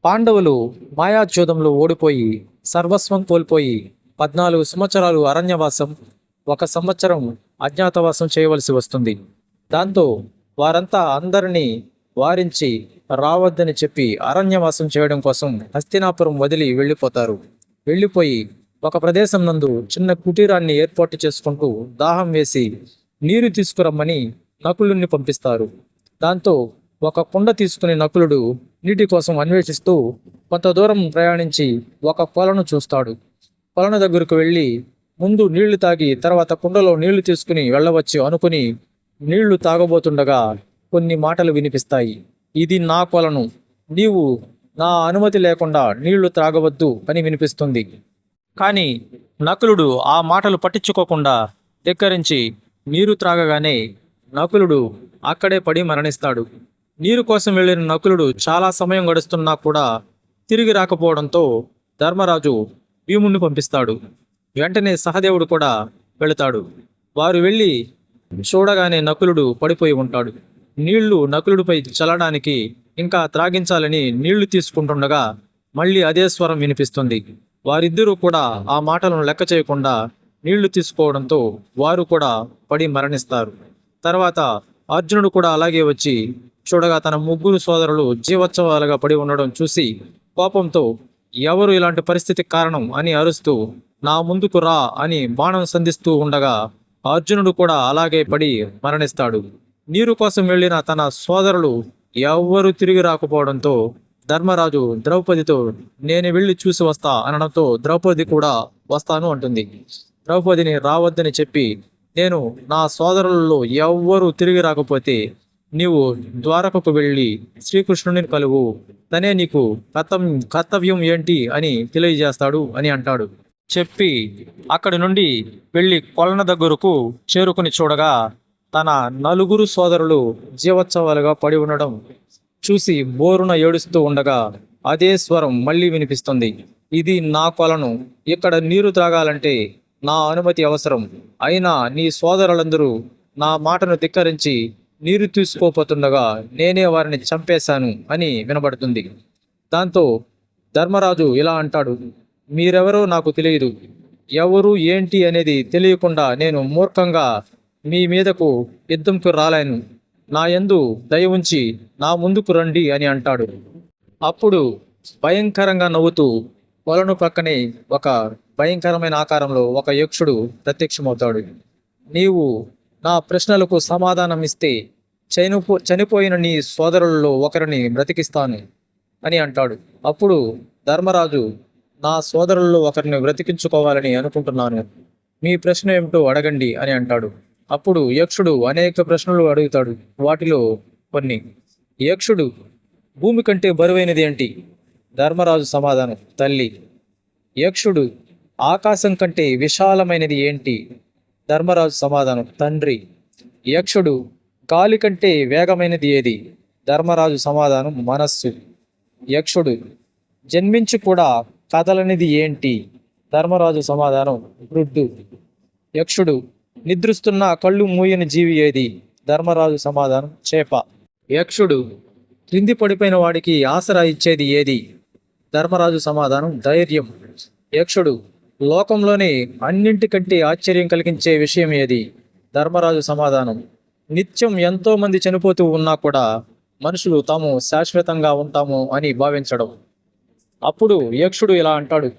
పాండవులు మాయాజూదంలో ఓడిపోయి సర్వస్వం కోల్పోయి 14 సంవత్సరాలు అరణ్యవాసం, 1 సంవత్సరం అజ్ఞాతవాసం చేయవలసి వస్తుంది. దాంతో వారంతా అందరినీ వారించి రావద్దని చెప్పి అరణ్యవాసం చేయడం కోసం హస్తినాపురం వదిలి వెళ్ళిపోతారు. వెళ్ళిపోయి ఒక ప్రదేశం నందు చిన్న కుటీరాన్ని ఏర్పాటు చేసుకుంటూ దాహం వేసి నీరు తీసుకురమ్మని నకులుణ్ణి పంపిస్తారు. దాంతో ఒక కుండ తీసుకుని నకులుడు నీటి కోసం అన్వేషిస్తూ కొంత దూరం ప్రయాణించి ఒక కొలను చూస్తాడు. కొలను దగ్గరకు వెళ్ళి ముందు నీళ్లు తాగి తర్వాత కుండలో నీళ్లు తీసుకుని వెళ్ళవచ్చు అనుకుని నీళ్లు తాగబోతుండగా కొన్ని మాటలు వినిపిస్తాయి. ఇది నా కొలను, నీవు నా అనుమతి లేకుండా నీళ్లు త్రాగవద్దు అని వినిపిస్తుంది. కానీ నకులుడు ఆ మాటలు పట్టించుకోకుండా ధిక్కరించి నీరు త్రాగగానే నకులుడు అక్కడే పడి మరణిస్తాడు. నీరు కోసం వెళ్ళిన నకులుడు చాలా సమయం గడుస్తున్నా కూడా తిరిగి రాకపోవడంతో ధర్మరాజు భీముణ్ణి పంపిస్తాడు. వెంటనే సహదేవుడు కూడా వెళతాడు. వారు వెళ్ళి చూడగానే నకులుడు పడిపోయి ఉంటాడు. నీళ్లు నకులుడిపై చల్లడానికి ఇంకా త్రాగించాలని నీళ్లు తీసుకుంటుండగా మళ్ళీ అదే స్వరం వినిపిస్తుంది. వారిద్దరూ కూడా ఆ మాటలను లెక్క చేయకుండా నీళ్లు తీసుకోవడంతో వారు కూడా పడి మరణిస్తారు. తర్వాత అర్జునుడు కూడా అలాగే వచ్చి చూడగా తన 3 సోదరులు జీవోత్సవాలుగా పడి ఉండడం చూసి కోపంతో ఎవరు ఇలాంటి పరిస్థితికి కారణం అని అరుస్తూ నా ముందుకు రా అని బాణం సంధిస్తూ ఉండగా అర్జునుడు కూడా అలాగే పడి మరణిస్తాడు. నీరు కోసం వెళ్ళిన తన సోదరులు ఎవ్వరూ తిరిగి రాకపోవడంతో ధర్మరాజు ద్రౌపదితో నేను వెళ్ళి చూసి వస్తా అనడంతో ద్రౌపది కూడా వస్తాను అంటుంది. ద్రౌపదిని రావద్దని చెప్పి నేను నా సోదరులలో ఎవ్వరూ తిరిగి రాకపోతే నీవు ద్వారకకు వెళ్ళి శ్రీకృష్ణుని కలువు, తనే నీకు కర్తవ్యం ఏంటి అని తెలియజేస్తాడు అని అంటాడు. చెప్పి అక్కడి నుండి వెళ్ళి కొలన దగ్గరకు చేరుకుని చూడగా తన 4 సోదరులు జీవోత్సవాలుగా పడి ఉండడం చూసి బోరున ఏడుస్తూ ఉండగా అదే స్వరం మళ్ళీ వినిపిస్తుంది. ఇది నా కొలను, ఇక్కడ నీరు త్రాగాలంటే నా అనుమతి అవసరం. అయినా నీ సోదరులందరూ నా మాటను ధిక్కరించి నీరు తీసుకోపోతుండగా నేనే వారిని చంపేశాను అని వినబడుతుంది. దాంతో ధర్మరాజు ఇలా అంటాడు, మీరెవరో నాకు తెలియదు, ఎవరు ఏంటి అనేది తెలియకుండా నేను మూర్ఖంగా మీ మీదకు యుద్ధంకు రాలేను. నా యందు దయ ఉంచి నా ముందుకు రండి అని అంటాడు. అప్పుడు భయంకరంగా నవ్వుతూ కొలను పక్కనే ఒక భయంకరమైన ఆకారంలో ఒక యక్షుడు ప్రత్యక్షమవుతాడు. నీవు నా ప్రశ్నలకు సమాధానం ఇస్తే చనిపోయిన నీ సోదరులలో ఒకరిని బ్రతికిస్తాను అని అంటాడు. అప్పుడు ధర్మరాజు నా సోదరులలో ఒకరిని బ్రతికించుకోవాలని అనుకుంటున్నాను, మీ ప్రశ్న ఏమిటో అడగండి అని అంటాడు. అప్పుడు యక్షుడు అనేక ప్రశ్నలు అడుగుతాడు. వాటిలో కొన్ని. యక్షుడు భూమి కంటే బరువైనది ఏంటి? ధర్మరాజు సమాధానం తల్లి. యక్షుడు ఆకాశం కంటే విశాలమైనది ఏంటి? ధర్మరాజు సమాధానం తండ్రి. యక్షుడు గాలి కంటే వేగమైనది ఏది? ధర్మరాజు సమాధానం మనస్సు. యక్షుడు జన్మించి కూడా కదలనిది ఏంటి? ధర్మరాజు సమాధానం వృద్ధు. యక్షుడు నిద్రిస్తున్న కళ్ళు మూయని జీవి ఏది? ధర్మరాజు సమాధానం చేప. యక్షుడు క్రింది పడిపోయిన వాడికి ఆసరా ఇచ్చేది ఏది? ధర్మరాజు సమాధానం ధైర్యం. యక్షుడు లోకంలోనే అన్నింటికంటే ఆశ్చర్యం కలిగించే విషయం ఏది? ధర్మరాజు సమాధానం నిత్యం ఎంతో మంది చనిపోతూ ఉన్నా కూడా మనుషులు తాము శాశ్వతంగా ఉంటాము అని భావించడం. అప్పుడు యక్షుడు ఇలా అంటాడు,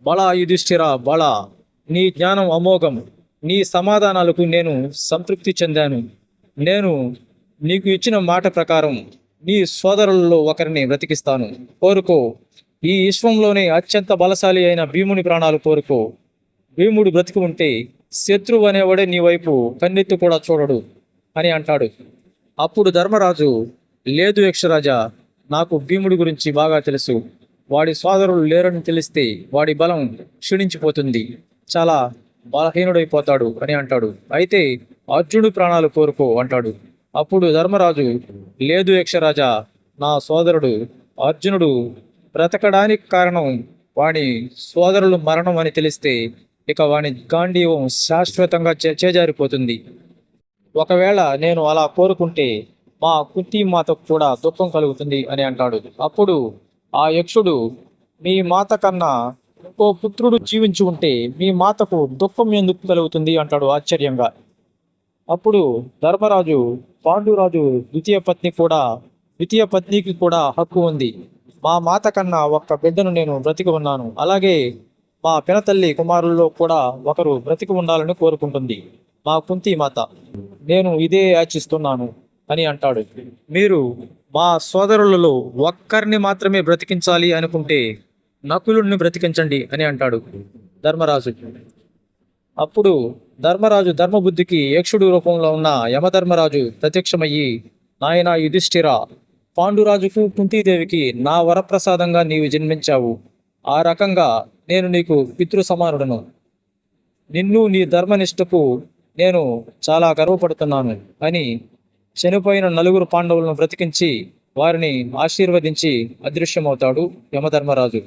బలా యుధిష్ఠిరా బలా, నీ జ్ఞానం అమోఘం, నీ సమాధానాలకు నేను సంతృప్తి చెందాను. నేను నీకు ఇచ్చిన మాట ప్రకారం నీ సోదరులలో ఒకరిని బ్రతికిస్తాను, కోరుకో. ఈ విశ్వంలోనే అత్యంత బలశాలి అయిన భీముని ప్రాణాలు కోరుకో. భీముడు బ్రతికి ఉంటే శత్రువు అనేవాడే నీ వైపు కన్నెత్తి కూడా చూడడు అని అంటాడు. అప్పుడు ధర్మరాజు లేదు యక్షరాజా, నాకు భీముడి గురించి బాగా తెలుసు. వాడి సోదరులు లేరని తెలిస్తే వాడి బలం క్షీణించిపోతుంది, చాలా బలహీనుడైపోతాడు అని అంటాడు. అయితే అర్జునుడి ప్రాణాలు కోరుకో అంటాడు. అప్పుడు ధర్మరాజు లేదు యక్షరాజా, నా సోదరుడు అర్జునుడు బ్రతకడానికి కారణం వాడి సోదరులు మరణం అని తెలిస్తే ఇక వాని గాంధీవం శాశ్వతంగా చేజారిపోతుంది. ఒకవేళ నేను అలా కోరుకుంటే మా కుంతి మాతకు కూడా దుఃఖం కలుగుతుంది అని అంటాడు. అప్పుడు ఆ యక్షుడు, మీ మాత కన్నా ఇంకో పుత్రుడు జీవించి ఉంటే మీ మాతకు దుఃఖం ఎందుకు కలుగుతుంది అంటాడు ఆశ్చర్యంగా. అప్పుడు ధర్మరాజు, పాండురాజు ద్వితీయ పత్నికి కూడా హక్కు ఉంది. మా మాత కన్నా ఒక్క బిడ్డను నేను బ్రతికి ఉన్నాను. అలాగే మా పినతల్లి కుమారుల్లో కూడా ఒకరు బ్రతికి ఉండాలని కోరుకుంటుంది మా కుంతి మాత. నేను ఇదే యాచిస్తున్నాను అని అంటాడు. మీరు మా సోదరులలో ఒక్కరిని మాత్రమే బ్రతికించాలి అనుకుంటే నకులుడిని బ్రతికించండి అని అంటాడు ధర్మరాజు. అప్పుడు ధర్మరాజు ధర్మబుద్ధికి యక్షుడు రూపంలో ఉన్న యమధర్మరాజు ప్రత్యక్షమయ్యి, నాయనా యుధిష్ఠిరా, పాండురాజుకు కుంతీదేవికి నా వరప్రసాదంగా నీవు జన్మించావు. ఆ రకంగా నేను నీకు పితృ సమానుడను. నిన్ను నీ ధర్మనిష్టకు నేను చాలా గర్వపడుతున్నాను అని చనిపోయిన నలుగురు పాండవులను బ్రతికించి వారిని ఆశీర్వదించి అదృశ్యమవుతాడు యమధర్మరాజు.